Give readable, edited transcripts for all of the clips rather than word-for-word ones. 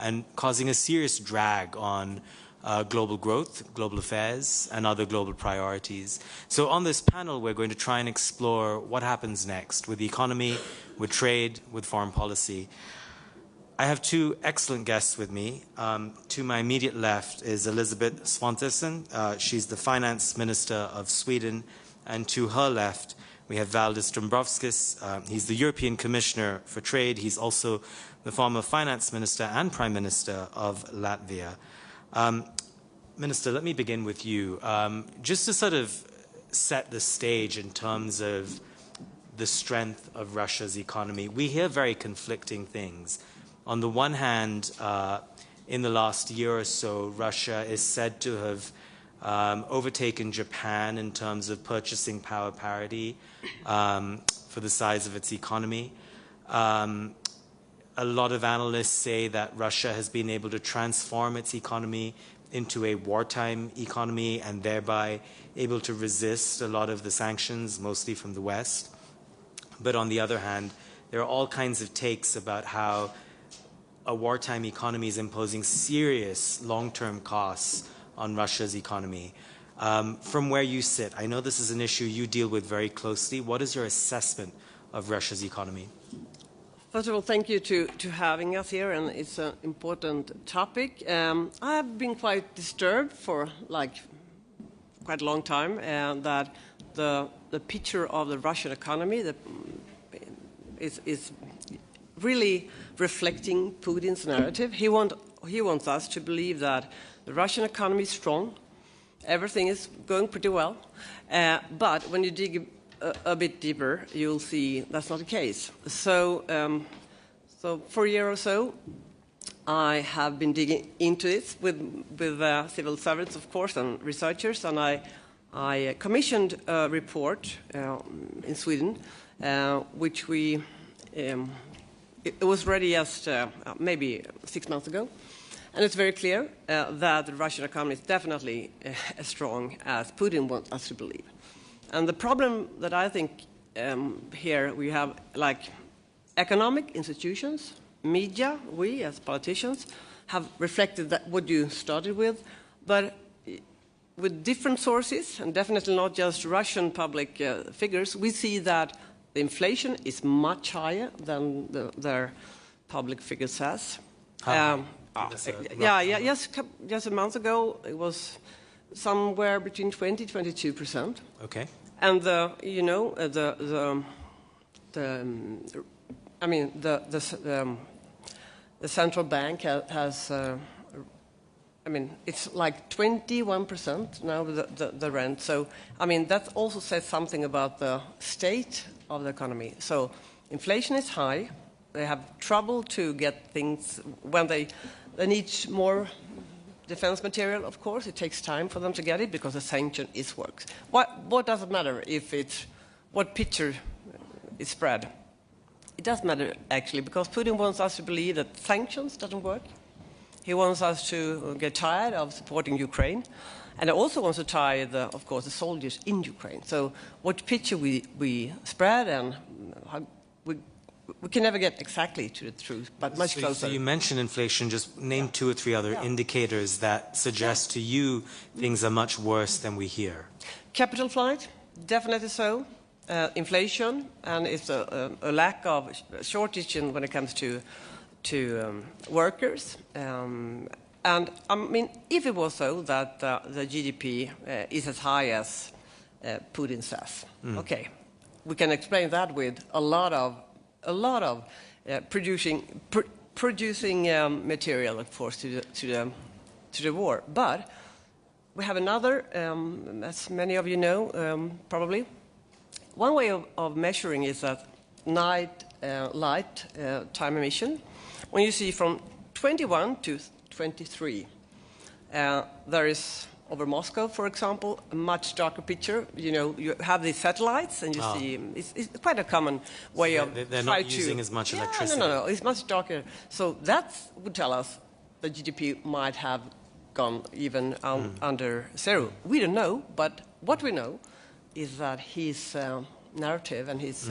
and causing a serious drag on global growth, global affairs, and other global priorities. So on this panel, we're going to try and explore what happens next with the economy, with trade, with foreign policy. I have two excellent guests with me. To my immediate left is Elisabeth Svantesson. She's the finance minister of Sweden. And to her left, we have Valdis Dombrovskis. He's the European Commissioner for Trade. He's also the former finance minister and prime minister of Latvia. Minister, let me begin with you. Just to sort of set the stage in terms of the strength of Russia's economy, we hear very conflicting things. On the one hand, in the last year or so, Russia is said to have overtaken Japan in terms of purchasing power parity for the size of its economy. A lot of analysts say that Russia has been able to transform its economy into a wartime economy and thereby able to resist a lot of the sanctions, mostly from the West. But on the other hand, there are all kinds of takes about how a wartime economy is imposing serious long-term costs on Russia's economy. From where you sit, I know this is an issue you deal with very closely. What is your assessment of Russia's economy? First of all, thank you to having us here, and it's an important topic. I've been quite disturbed for quite a long time that the picture of the Russian economy is really reflecting Putin's narrative. He wants us to believe that the Russian economy is strong, everything is going pretty well, but when you dig a bit deeper, you'll see that's not the case. So, for a year or so, I have been digging into this with civil servants, of course, and researchers, and I commissioned a report in Sweden, which it was ready just maybe 6 months ago. And it's very clear that the Russian economy is definitely as strong as Putin wants us to believe. And the problem that I think here we have, economic institutions, media, we as politicians have reflected that what you started with, but with different sources, and definitely not just Russian public figures, we see that the inflation is much higher than their public figure says. Just a month ago, it was somewhere between 20–22%. Okay. And the central bank has it's like 21% now the rent. So that also says something about the state of the economy. So inflation is high. They have trouble to get things when they need more defense material. Of course, it takes time for them to get it because the sanction works. What does it matter if what picture is spread? It does matter actually, because Putin wants us to believe that sanctions doesn't work. He wants us to get tired of supporting Ukraine, and he also wants to tie of course the soldiers in Ukraine. So what picture we spread, and we can never get exactly to the truth, but much closer. So you mentioned inflation. Just name 2 or 3 other indicators that suggest to you things are much worse than we hear. Capital flight, definitely so. Inflation, and it's a lack of shortage when it comes to workers. And if it was so that the GDP is as high as Putin says, okay, we can explain that with a lot of producing material, of course, to the war. But we have another, as many of you know, probably. One way of measuring is that night light time emission. When you see from 21 to 23, there is, over Moscow, for example, a much darker picture. You have these satellites, and you see it's quite a common way of they're not using as much electricity. No, it's much darker. So that would tell us the GDP might have gone even under zero. We don't know, but what we know is that his narrative and his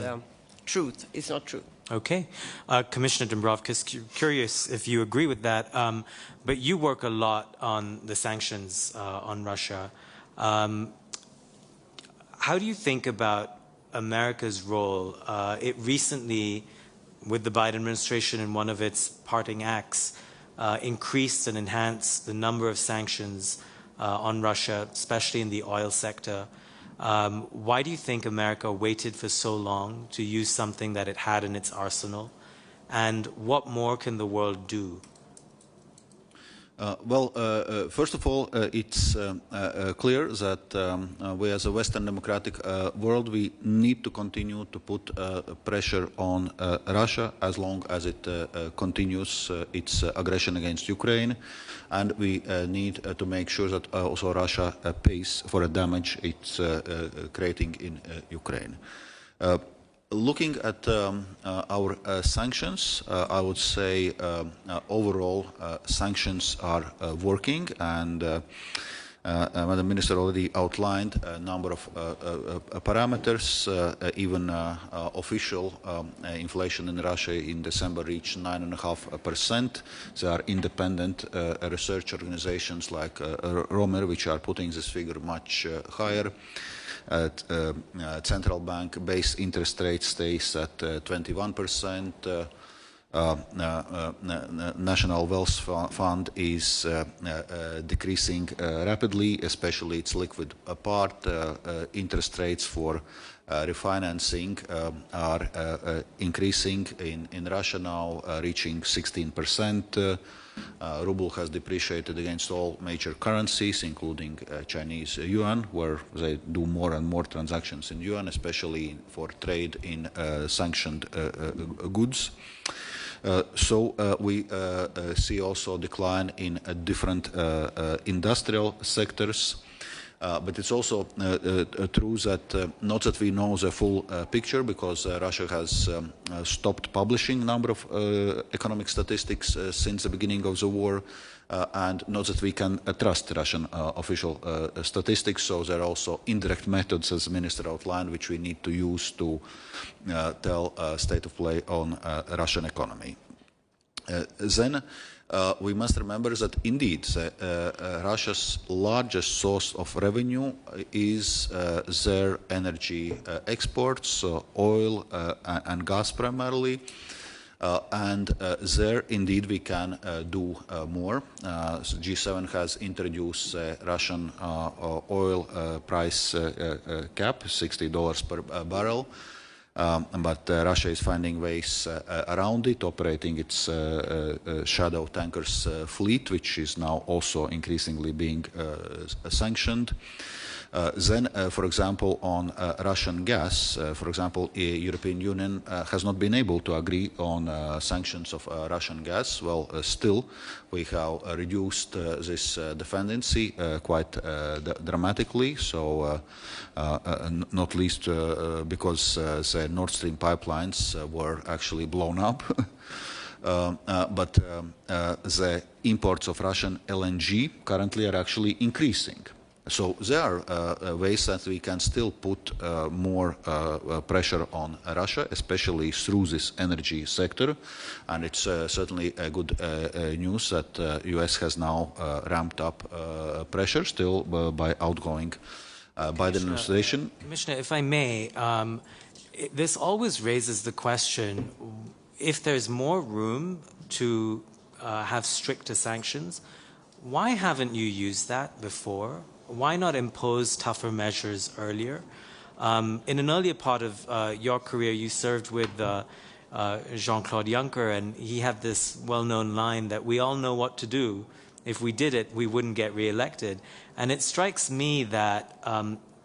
truth is not true. Okay. Commissioner Dombrovskis, curious if you agree with that, but you work a lot on the sanctions on Russia. How do you think about America's role? It recently, with the Biden administration in one of its parting acts, increased and enhanced the number of sanctions on Russia, especially in the oil sector. Why do you think America waited for so long to use something that it had in its arsenal? And what more can the world do? First of all, it's clear that we as a Western democratic world, we need to continue to put pressure on Russia as long as it continues its aggression against Ukraine. And we need to make sure that also Russia pays for the damage it's creating in Ukraine. Looking at our sanctions, I would say overall sanctions are working, and Madam Minister already outlined a number of parameters. Even official inflation in Russia in December reached 9.5%. There are independent research organizations like Romer, which are putting this figure much higher. Central bank base interest rate stays at 21%. National Wealth Fund is decreasing rapidly, especially its liquid part. Interest rates for refinancing are increasing in Russia now, reaching 16%. Ruble has depreciated against all major currencies, including Chinese yuan, where they do more and more transactions in yuan, especially for trade in sanctioned goods. So we see also a decline in different industrial sectors. But it's also true that not that we know the full picture, because Russia has stopped publishing a number of economic statistics since the beginning of the war, and not that we can trust Russian official statistics. So there are also indirect methods, as the Minister outlined, which we need to use to tell state of play on Russian economy. Then we must remember that indeed Russia's largest source of revenue is their energy exports, oil and gas primarily. And there indeed we can do more. G7 has introduced Russian oil price cap, $60 per barrel. But Russia is finding ways around it, operating its shadow tankers fleet, which is now also increasingly being sanctioned. Then, for example, on Russian gas, for example, the European Union has not been able to agree on sanctions of Russian gas. Well, still, we have reduced this dependency quite dramatically. So, not least because the Nord Stream pipelines were actually blown up. But the imports of Russian LNG currently are actually increasing. So there are ways that we can still put more pressure on Russia, especially through this energy sector. And it's certainly a good news that the US has now ramped up pressure still by outgoing Biden administration. Commissioner, if I may, this always raises the question, if there's more room to have stricter sanctions, why haven't you used that before? Why not impose tougher measures earlier? In an earlier part of your career, you served with Jean-Claude Juncker, and he had this well-known line that we all know what to do. If we did it, we wouldn't get reelected. And it strikes me that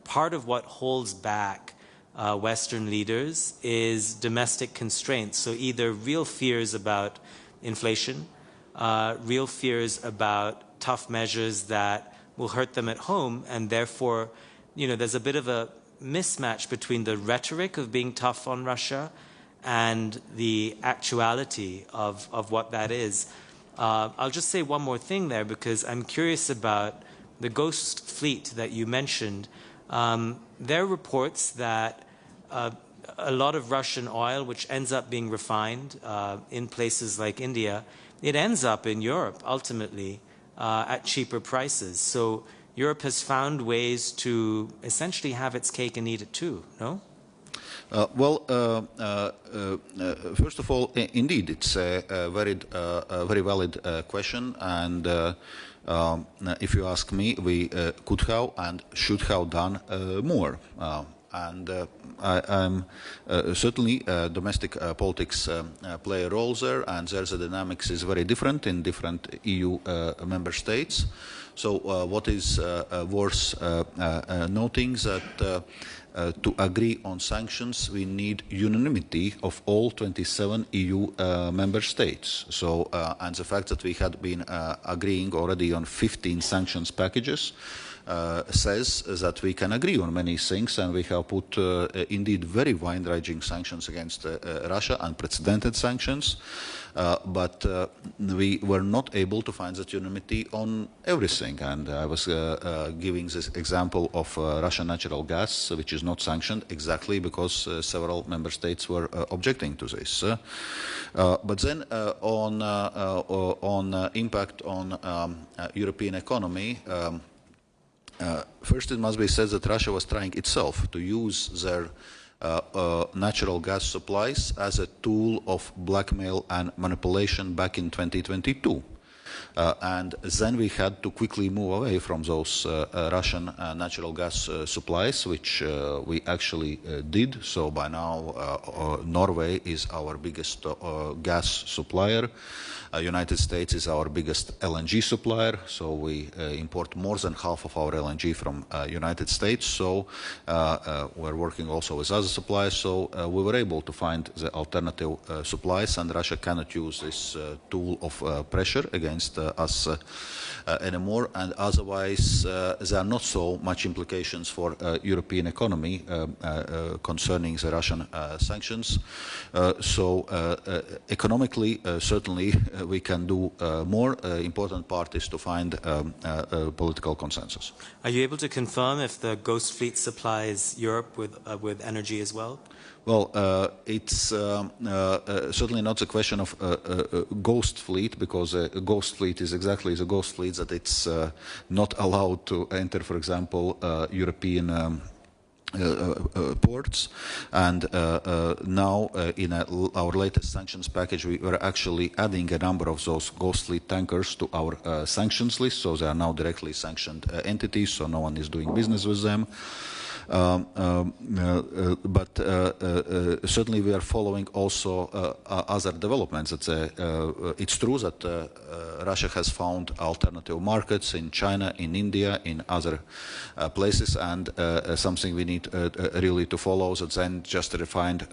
part of what holds back Western leaders is domestic constraints. So either real fears about inflation, real fears about tough measures that will hurt them at home, and therefore, you know, there's a bit of a mismatch between the rhetoric of being tough on Russia and the actuality of what that is. I'll just say one more thing there, because I'm curious about the ghost fleet that you mentioned. There are reports that a lot of Russian oil, which ends up being refined in places like India, it ends up in Europe ultimately at cheaper prices. So Europe has found ways to essentially have its cake and eat it too, no? First of all, indeed, it's a very valid question, and if you ask me, we could have and should have done more. I'm certainly domestic politics play a role there, and there's a dynamics is very different in different EU member states. So what is worth noting that to agree on sanctions, we need unanimity of all 27 EU member states. So, and the fact that we had been agreeing already on 15 sanctions packages says that we can agree on many things, and we have put indeed very wide-ranging sanctions against Russia, unprecedented sanctions, but we were not able to find that unanimity on everything. And I was giving this example of Russian natural gas, which is not sanctioned exactly because several member states were objecting to this. But then on impact on European economy, first, it must be said that Russia was trying itself to use their natural gas supplies as a tool of blackmail and manipulation back in 2022. And then we had to quickly move away from those Russian natural gas supplies, which we actually did. So by now, Norway is our biggest gas supplier. United States is our biggest LNG supplier, so we import more than half of our LNG from United States. So we're working also with other suppliers. So we were able to find the alternative supplies, and Russia cannot use this tool of pressure against us anymore. And otherwise, there are not so much implications for European economy concerning the Russian sanctions. So economically, certainly, we can do more. Important part is to find political consensus. Are you able to confirm if the Ghost Fleet supplies Europe with energy as well? Well, it's certainly not a question of ghost fleet, because a ghost fleet is exactly the ghost fleet that it's not allowed to enter, for example, European ports. And now in our latest sanctions package, we were actually adding a number of those ghost fleet tankers to our sanctions list, so they are now directly sanctioned entities, so no one is doing business with them. But certainly we are following also other developments. It's true that Russia has found alternative markets in China, in India, in other places, and something we need really to follow, that then just refined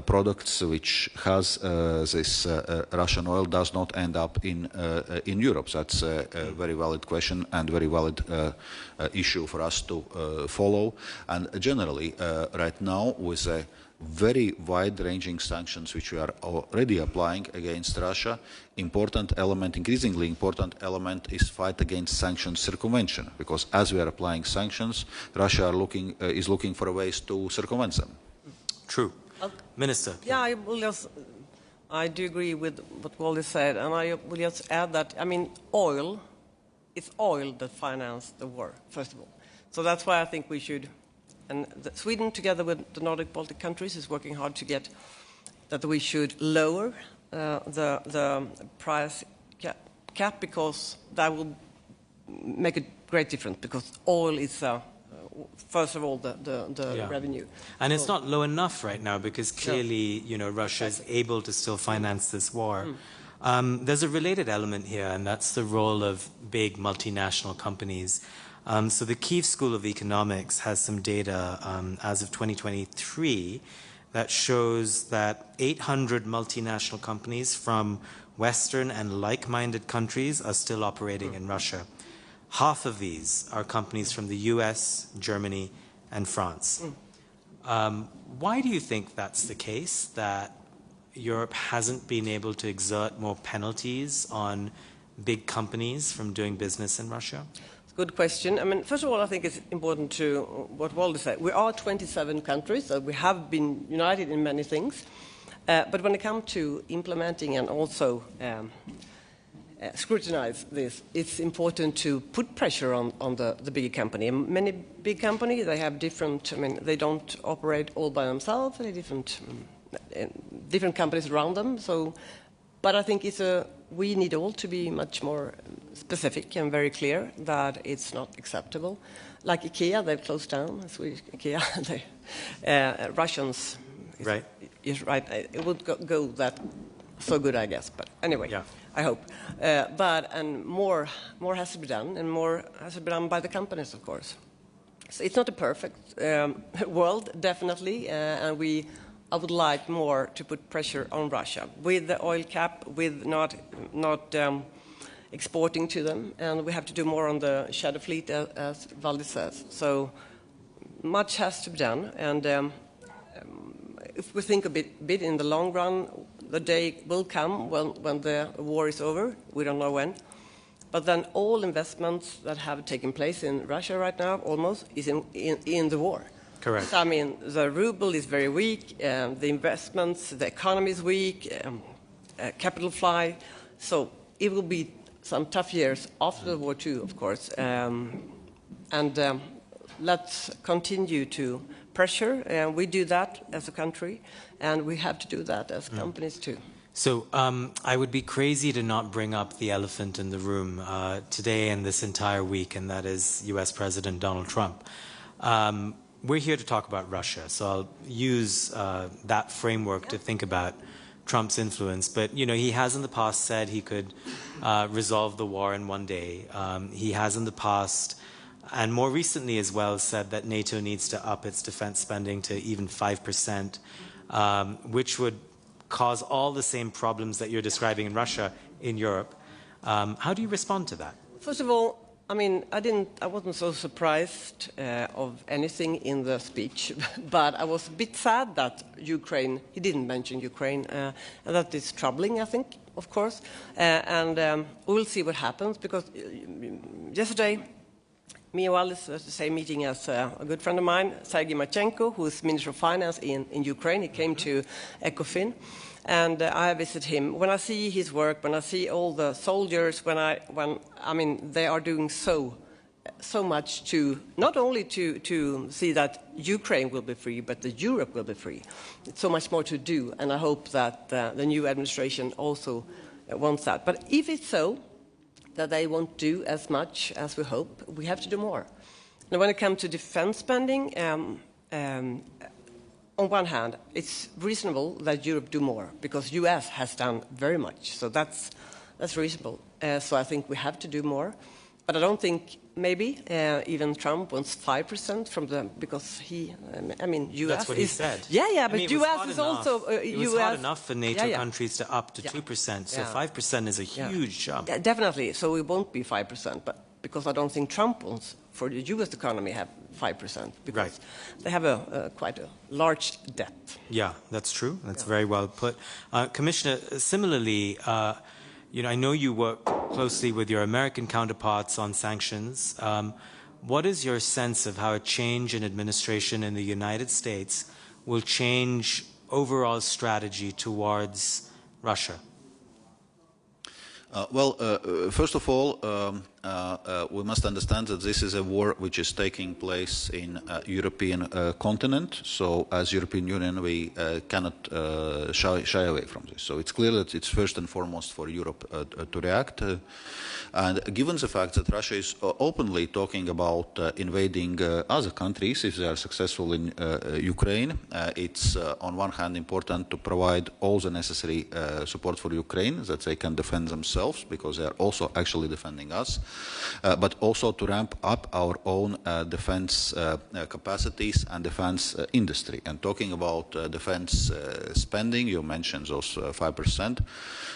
products which has this Russian oil does not end up in Europe. That's a very valid question and very valid issue for us to follow. And generally, right now, with a very wide-ranging sanctions which we are already applying against Russia, increasingly important element is fight against sanctions circumvention, because as we are applying sanctions, Russia is looking for ways to circumvent them. True. Minister. Yeah, I do agree with what Wally said, and I will just add that, I mean, it's oil that financed the war, first of all. So that's why I think we should, and Sweden, together with the Nordic Baltic countries, is working hard to get that we should lower the price cap, because that will make a great difference, because oil is first of all, the revenue. And it's not low enough right now, because clearly, you know, Russia is able to still finance this war. There's a related element here, and that's the role of big multinational companies. So the Kyiv School of Economics has some data as of 2023 that shows that 800 multinational companies from Western and like-minded countries are still operating in Russia. Half of these are companies from the US, Germany, and France. Why do you think that's the case, that Europe hasn't been able to exert more penalties on big companies from doing business in Russia? Good question. I mean, first of all, I think it's important to what Walter said. We are 27 countries, so we have been united in many things. But when it comes to implementing and also scrutinize this, it's important to put pressure on the bigger company. And many big companies, they have different, I mean, they don't operate all by themselves, they have different companies around them. So, but I think we need all to be much more specific and very clear that it's not acceptable. Like IKEA, they've closed down, Swedish IKEA. Russians, right? Is right. It would go that so good, I guess. But anyway, yeah. I hope. And more has to be done, and more has to be done by the companies, of course. So it's not a perfect world, definitely, and I would like more to put pressure on Russia with the oil cap, with not exporting to them, and we have to do more on the shadow fleet, as Valdis says. So much has to be done, and if we think a bit in the long run, the day will come when the war is over. We don't know when. But then all investments that have taken place in Russia right now almost is in the war. Correct. So, I mean, the ruble is very weak, the investments, the economy is weak, capital fly. So it will be some tough years after the war too, of course. Let's continue to pressure, and we do that as a country, and we have to do that as companies too. So I would be crazy to not bring up the elephant in the room today and this entire week, and that is U.S. President Donald Trump. We're here to talk about Russia, so I'll use that framework to think about Trump's influence. But, you know, he has in the past said he could resolve the war in one day. He has in the past, and more recently as well, said that NATO needs to up its defense spending to even 5%, which would cause all the same problems that you're describing in Russia in Europe. How do you respond to that? First of all, I mean, I wasn't so surprised of anything in the speech, but I was a bit sad that Ukraine, he didn't mention Ukraine, and that is troubling, I think, of course. We'll see what happens, because yesterday, me and Wallis was at the same meeting as a good friend of mine, Sergei Marchenko, who is Minister of Finance in Ukraine. He came to ECOFIN, and I visit him. When I see his work, when I see all the soldiers, I mean, they are doing so much to, not only to see that Ukraine will be free, but that Europe will be free. It's so much more to do, and I hope that the new administration also wants that. But if it's so, that they won't do as much as we hope, we have to do more. Now, when it comes to defense spending, on one hand, it's reasonable that Europe do more, because US has done very much, so that's reasonable. So I think we have to do more. But I don't think maybe even Trump wants 5% from the, because I mean, US That's what he said. Yeah, but I mean, US is also it was hard enough for NATO countries to up to 2%, so 5% is a huge jump. Yeah, definitely, so it won't be 5%, but because I don't think Trump wants for the US economy have 5%, because they have quite a large debt. Yeah, that's true. That's very well put. Commissioner, similarly, you know, I know you work closely with your American counterparts on sanctions. What is your sense of how a change in administration in the United States will change overall strategy towards Russia? First of all, we must understand that this is a war which is taking place in European continent. So, as European Union, we cannot shy away from this. So, it's clear that it's first and foremost for Europe to react. And given the fact that Russia is openly talking about invading other countries if they are successful in Ukraine, it's on one hand important to provide all the necessary support for Ukraine, that they can defend themselves, because they are also actually defending us, but also to ramp up our own defense capacities and defense industry. And talking about defense spending, you mentioned those 5%.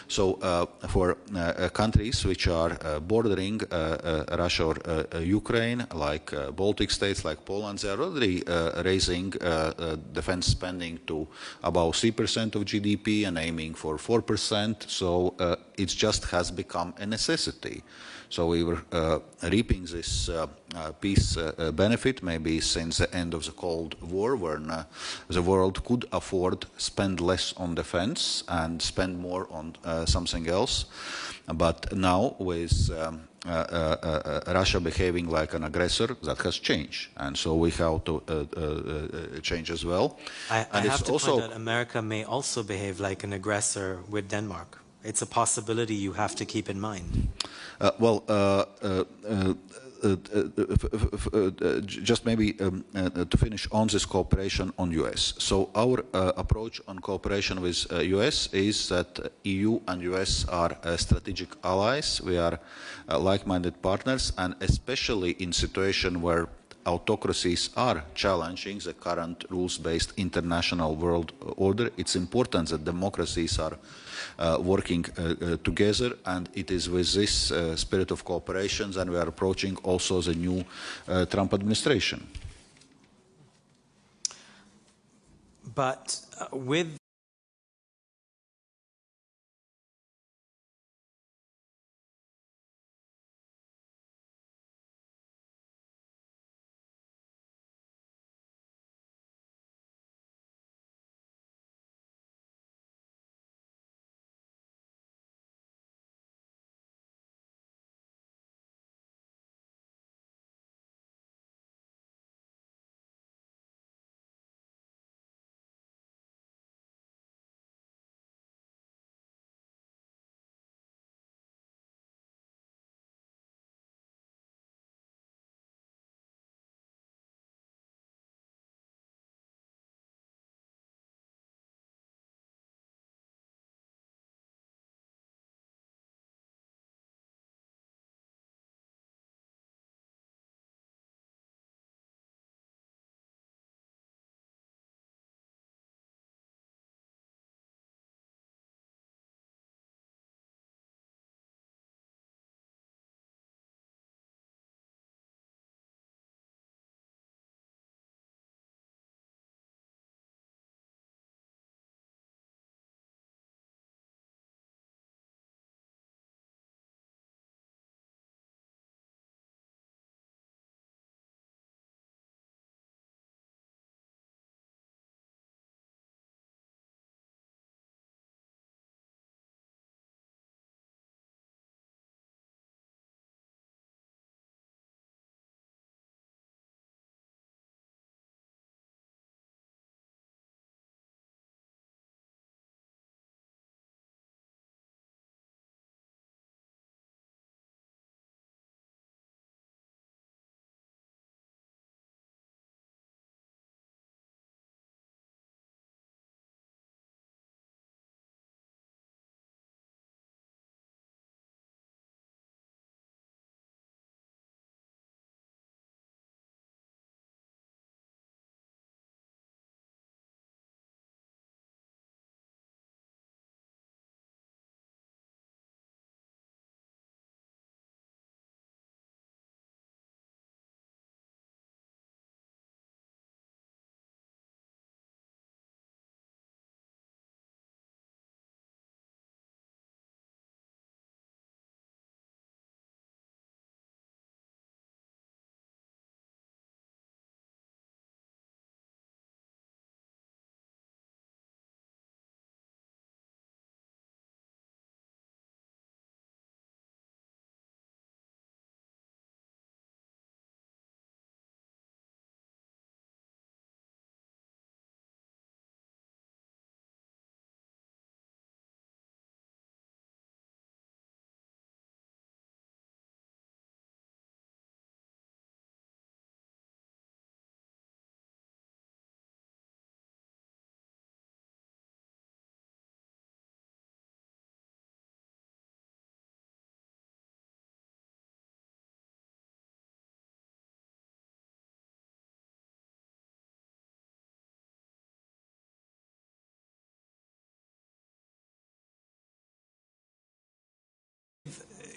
So for countries which are bordering Russia or Ukraine, like Baltic states, like Poland, they are already raising defense spending to about 3% of GDP and aiming for 4%. So it's just has become a necessity. So we were reaping this peace benefit maybe since the end of the Cold War, when the world could afford spend less on defense and spend more on something else. But now with Russia behaving like an aggressor, that has changed, and so we have to change as well. I have to point out America may also behave like an aggressor with Denmark. It's a possibility you have to keep in mind. Just maybe to finish on this cooperation on US. So our approach on cooperation with US is that EU and US are strategic allies. We are like-minded partners, and especially in situation where autocracies are challenging the current rules-based international world order, it's important that democracies are working together, and it is with this spirit of cooperation that we are approaching also the new Trump administration. But with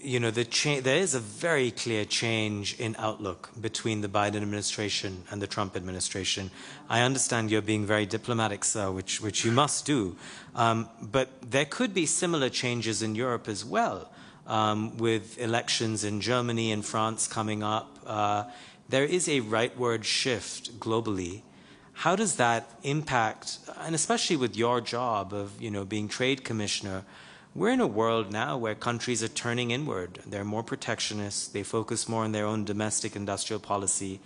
you know, there is a very clear change in outlook between the Biden administration and the Trump administration. I understand you're being very diplomatic, sir, which you must do. But there could be similar changes in Europe as well. with elections in Germany and France coming up, there is a rightward shift globally. How does that impact, and especially with your job of, being trade commissioner, we're in a world now where countries are turning inward. They're more protectionist. They focus more on their own domestic industrial policy.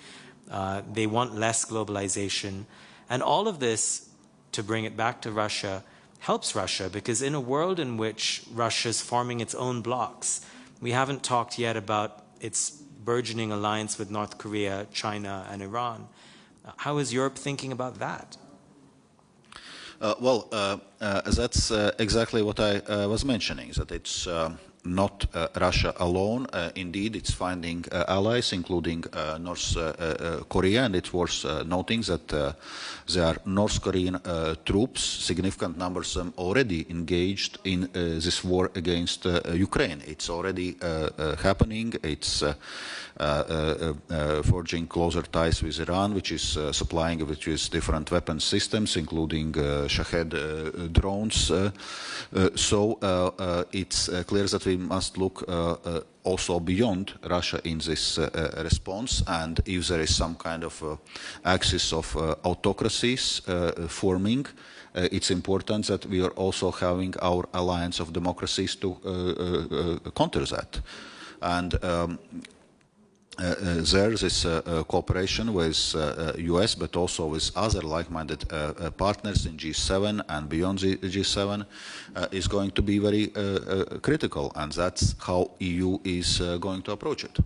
They want less globalization. And all of this, to bring it back to Russia, helps Russia, because in a world in which Russia is forming its own blocs, we haven't talked yet about its burgeoning alliance with North Korea, China, and Iran. How is Europe thinking about that? That's exactly what I was mentioning, that it's not Russia alone. Indeed, it's finding allies, including North Korea, and it's worth noting that there are North Korean troops, significant numbers of them, already engaged in this war against Ukraine. It's already happening. It's forging closer ties with Iran, which is supplying with different weapon systems, including Shahed drones. It's clear that we must look also beyond Russia in this response, and if there is some kind of axis of autocracies forming, it's important that we are also having our alliance of democracies to counter that. And there, this cooperation with US, but also with other like-minded partners in G7 and beyond the G7 is going to be very critical, and that's how EU is going to approach it.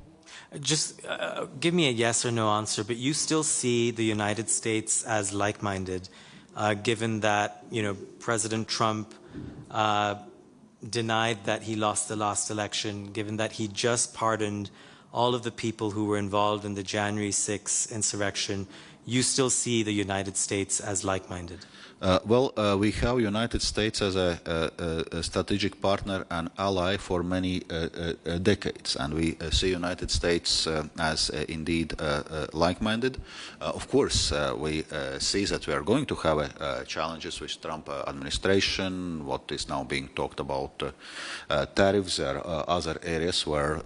Just give me a yes or no answer, but you still see the United States as like-minded, given that, President Trump denied that he lost the last election, given that he just pardoned all of the people who were involved in the January 6th insurrection. You still see the United States as like-minded? We have United States as a strategic partner and ally for many decades, and we see United States as indeed like-minded. Of course, we see that we are going to have challenges with Trump administration, what is now being talked about tariffs. There are other areas where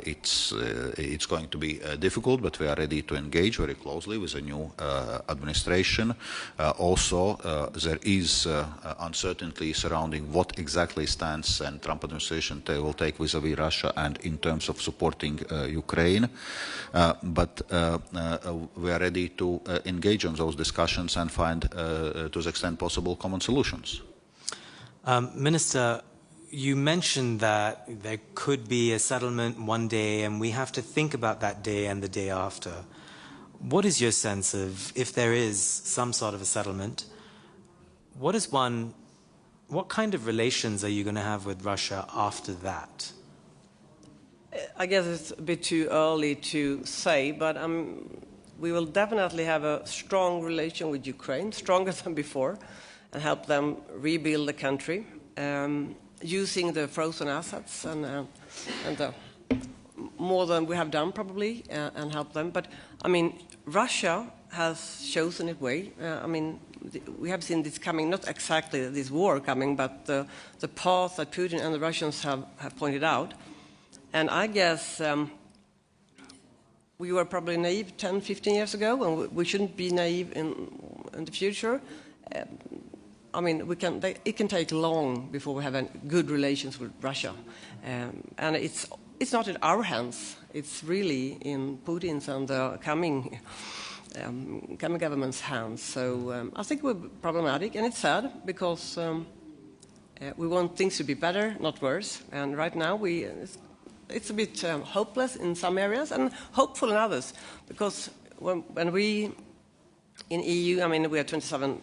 it's going to be difficult, but we are ready to engage very closely with the new administration. Also, there is uncertainty surrounding what exactly stance the Trump administration will take vis-à-vis Russia and in terms of supporting Ukraine. But we are ready to engage on those discussions and find, to the extent possible, common solutions. Minister, you mentioned that there could be a settlement one day, and we have to think about that day and the day after. What is your sense of, if there is some sort of a settlement, what kind of relations are you going to have with Russia after that? I guess it's a bit too early to say, but we will definitely have a strong relation with Ukraine, stronger than before, and help them rebuild the country, using the frozen assets and more than we have done probably, and help them. But Russia has chosen its way. We have seen this coming, not exactly this war coming, but the path that Putin and the Russians have pointed out. And I guess we were probably naive 10, 15 years ago, and we shouldn't be naive in the future. It can take long before we have good relations with Russia. And it's not in our hands. It's really in Putin's and the coming government's hands. So I think we're problematic, and it's sad because we want things to be better, not worse. And right now it's a bit hopeless in some areas and hopeful in others, because when we in EU, we have 27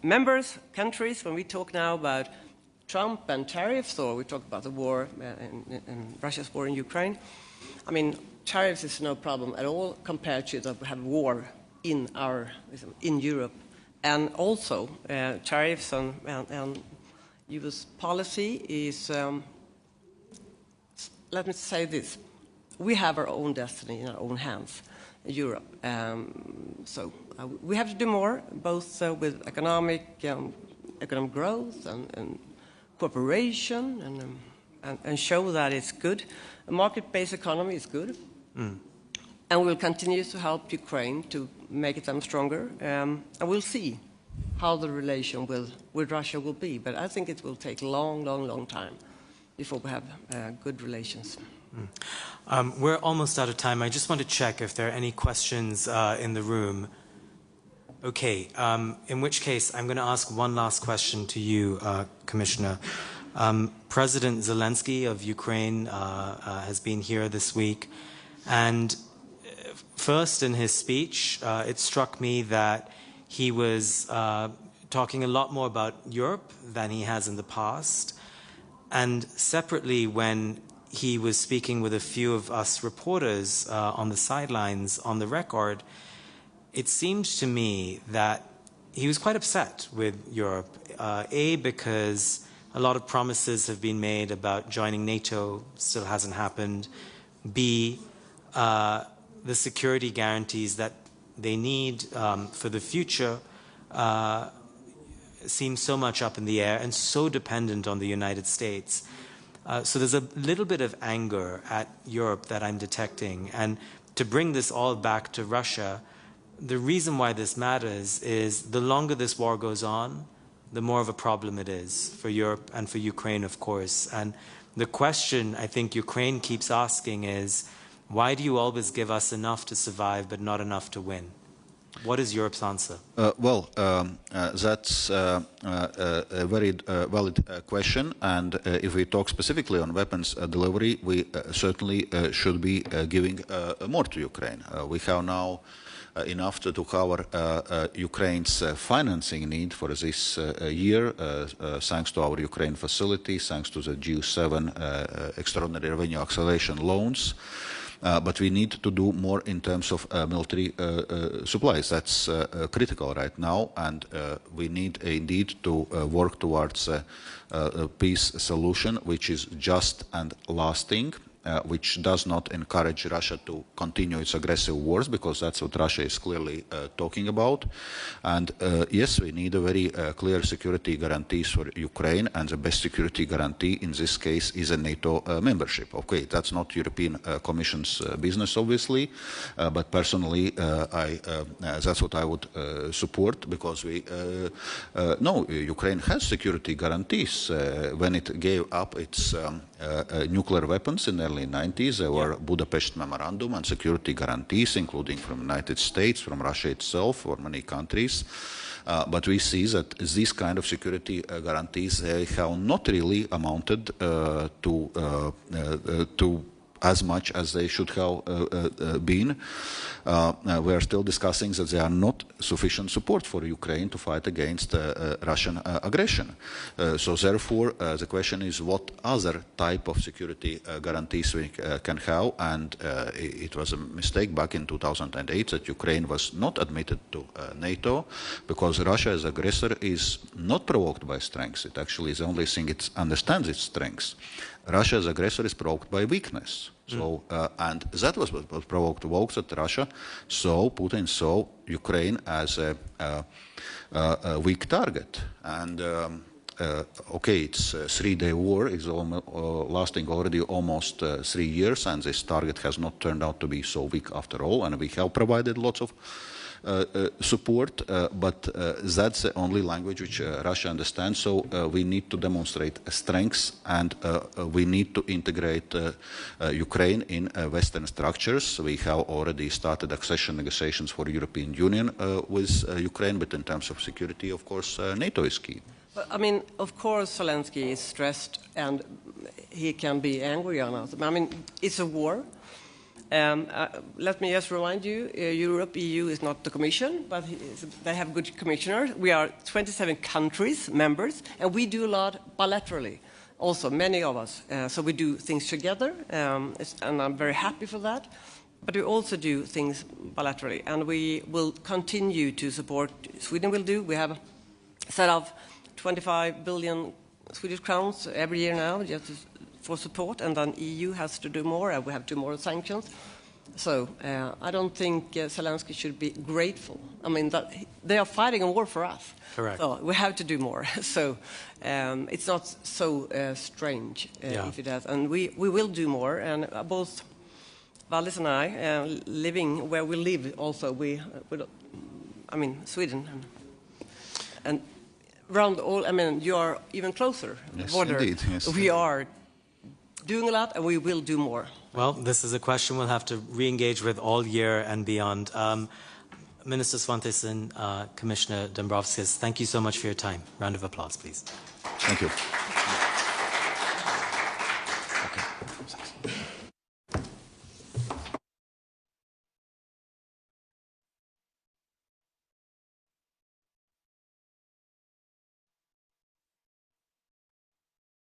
members, countries. When we talk now about Trump and tariffs, or we talk about the war in Russia's war in Ukraine, tariffs is no problem at all compared to that we have war in Europe. And also tariffs and US policy is, let me say this, we have our own destiny in our own hands, Europe. So we have to do more, both with economic growth and cooperation and show that it's good. A market-based economy is good. And we'll continue to help Ukraine to make them stronger. And we'll see how the relation with Russia will be. But I think it will take a long, long, long time before we have good relations. We're almost out of time. I just want to check if there are any questions in the room. Okay, in which case I'm going to ask one last question to you, Commissioner. President Zelensky of Ukraine has been here this week, and first in his speech, it struck me that he was talking a lot more about Europe than he has in the past, and separately when he was speaking with a few of us reporters on the sidelines on the record, it seemed to me that he was quite upset with Europe, A, because a lot of promises have been made about joining NATO, still hasn't happened, B, the security guarantees that they need for the future seem so much up in the air and so dependent on the United States. So there's a little bit of anger at Europe that I'm detecting. And to bring this all back to Russia, the reason why this matters is the longer this war goes on, the more of a problem it is for Europe and for Ukraine, of course. And the question I think Ukraine keeps asking is, why do you always give us enough to survive but not enough to win? What is Europe's answer? That's a very valid question, and if we talk specifically on weapons delivery, we certainly should be giving more to Ukraine. We have now enough to cover Ukraine's financing need for this year, thanks to our Ukraine facility, thanks to the G7 extraordinary revenue acceleration loans. But we need to do more in terms of military supplies. That's critical right now, and we need indeed to work towards a peace solution which is just and lasting, which does not encourage Russia to continue its aggressive wars, because that's what Russia is clearly talking about. And yes, we need a very clear security guarantees for Ukraine, and the best security guarantee in this case is a NATO membership. Okay, that's not European Commission's business, obviously, but personally, that's what I would support, because we know Ukraine has security guarantees. When it gave up its nuclear weapons in the early 90s, there were Budapest Memorandum and security guarantees, including from the United States, from Russia itself, or many countries. But we see that these kind of security guarantees have not really amounted to as much as they should have been. We are still discussing that there are not sufficient support for Ukraine to fight against Russian aggression. So therefore, the question is what other type of security guarantees we can have, and it was a mistake back in 2008 that Ukraine was not admitted to NATO, because Russia as aggressor is not provoked by strengths. It actually is the only thing it understands its strengths. Russia as aggressor is provoked by weakness. So, and that was what provoked at Russia. So Putin saw Ukraine as a weak target. And okay, it's a 3-day war. It's lasting already almost 3 years, and this target has not turned out to be so weak after all. And we have provided lots of support, but that's the only language which Russia understands. So we need to demonstrate strengths, and we need to integrate Ukraine in Western structures. We have already started accession negotiations for European Union with Ukraine, but in terms of security, of course, NATO is key. But, I mean, of course, Zelensky is stressed, and he can be angry on us. I mean, it's a war. Let me just remind you, Europe, EU is not the Commission, but they have good commissioners. We are 27 countries, members, and we do a lot bilaterally, also, many of us. So we do things together, and I'm very happy for that. But we also do things bilaterally, and we will continue to support, Sweden will do. We have a set of 25 billion Swedish crowns every year now, just for support, and then EU has to do more, and we have to do more sanctions. So I don't think Zelensky should be grateful. I mean, they are fighting a war for us. Correct. So we have to do more. So it's not so strange if it has. And we will do more. And both Valdis and I, living where we live also, I mean, Sweden and around all, I mean, you are even closer. Yes, border. indeed. Yes. We are doing a lot, and we will do more. Well, this is a question we'll have to re-engage with all year and beyond. Minister Svantesson, Commissioner Dombrovskis, thank you so much for your time. Round of applause, please. Thank you.